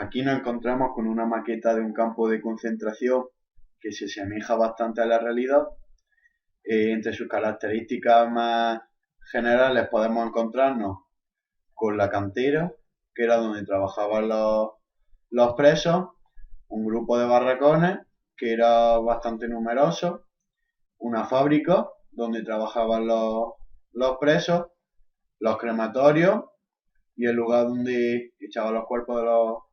Aquí nos encontramos con una maqueta de un campo de concentración que se asemeja bastante a la realidad. Entre sus características más generales podemos encontrarnos con la cantera, que era donde trabajaban los presos, un grupo de barracones, que era bastante numeroso, una fábrica donde trabajaban los presos, los crematorios y el lugar donde echaban los cuerpos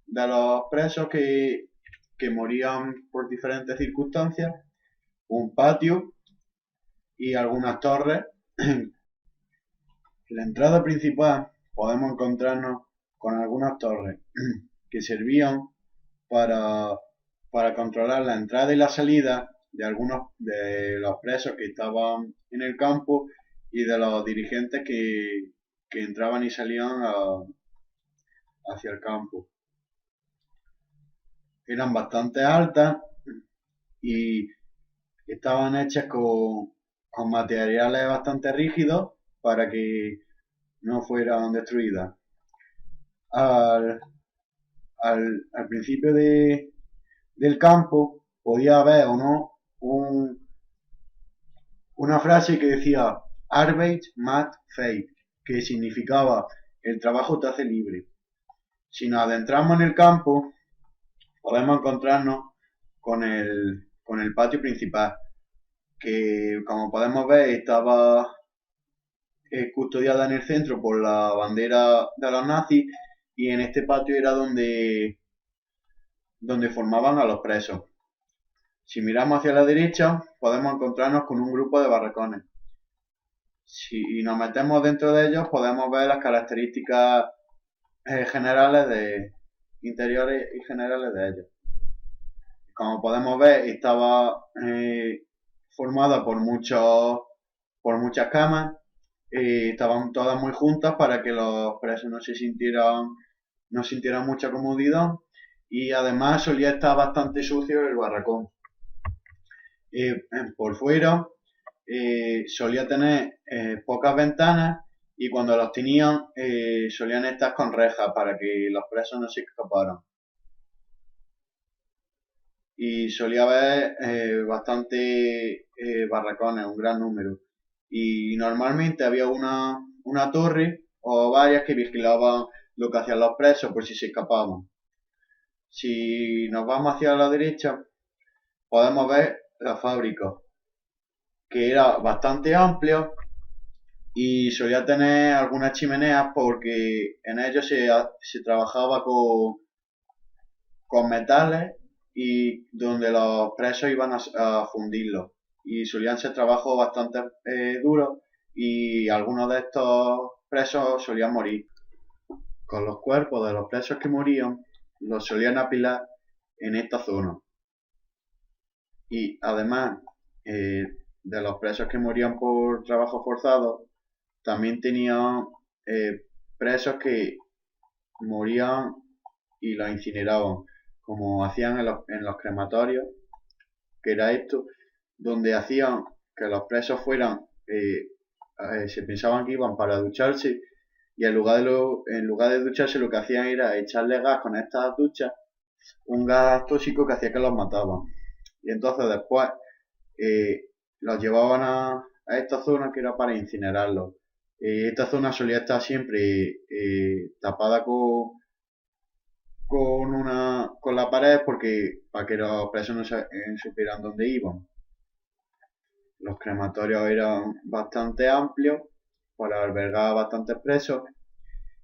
de los presos que morían por diferentes circunstancias, un patio y algunas torres. En la entrada principal podemos encontrarnos con algunas torres que servían para, para controlar la entrada y la salida de algunos de los presos que estaban en el campo y de los dirigentes que entraban y salían hacia el campo. Eran bastante altas y estaban hechas con materiales bastante rígidos para que no fueran destruidas. Al, al principio del campo podía haber o no una frase que decía Arbeit macht frei, que significaba el trabajo te hace libre. Si nos adentramos en el campo, podemos encontrarnos con el patio principal, que como podemos ver estaba custodiada en el centro por la bandera de los nazis, y en este patio era donde formaban a los presos. Si miramos hacia la derecha, podemos encontrarnos con un grupo de barracones. Si nos metemos dentro de ellos, podemos ver las características interiores y generales de ellos. Como podemos ver, estaba formada por muchas camas. Estaban todas muy juntas para que los presos no sintieran mucha comodidad, y además solía estar bastante sucio el barracón. Por fuera solía tener pocas ventanas, y cuando los tenían solían estar con rejas para que los presos no se escaparan. Y solía haber bastante barracones, un gran número. Y normalmente había una torre o varias que vigilaban lo que hacían los presos por si se escapaban. Si nos vamos hacia la derecha, podemos ver la fábrica, que era bastante amplia y solía tener algunas chimeneas porque en ellos se trabajaba con metales, y donde los presos iban a fundirlos. Y solían ser trabajos bastante duros, y algunos de estos presos solían morir. Con los cuerpos de los presos que morían, los solían apilar en esta zona. Y además de los presos que morían por trabajo forzado, también tenían presos que morían y los incineraban, como hacían en los crematorios, que era esto, donde hacían que los presos fueran, se pensaban que iban para ducharse, y en lugar de ducharse lo que hacían era echarle gas con estas duchas, un gas tóxico que hacía que los mataban. Y entonces después los llevaban a esta zona que era para incinerarlos. Esta zona solía estar siempre tapada con la pared, porque para que los presos no supieran dónde iban. Los crematorios eran bastante amplios para albergar bastantes presos,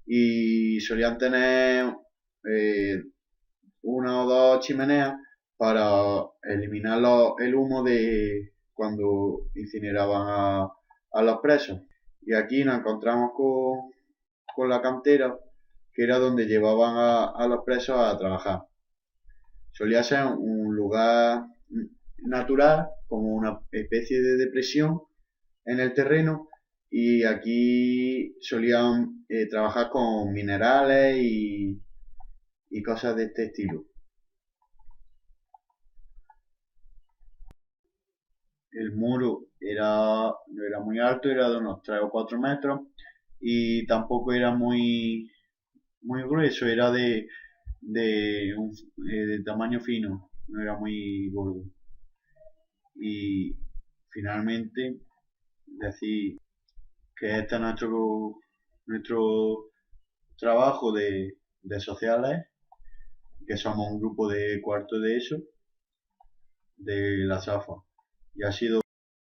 y solían tener una o dos chimeneas para eliminar el humo de cuando incineraban a los presos. Y aquí nos encontramos con la cantera, que era donde llevaban a los presos a trabajar. Solía ser un lugar natural, como una especie de depresión en el terreno, y aquí solían trabajar con minerales y cosas de este estilo. El muro no era muy alto, era de unos 3 o 4 metros, y tampoco era muy grueso, era de tamaño fino, no era muy gordo. Y finalmente decir que este es nuestro trabajo de sociales, que somos un grupo de cuarto de eso, de la SAFA. Y ha sido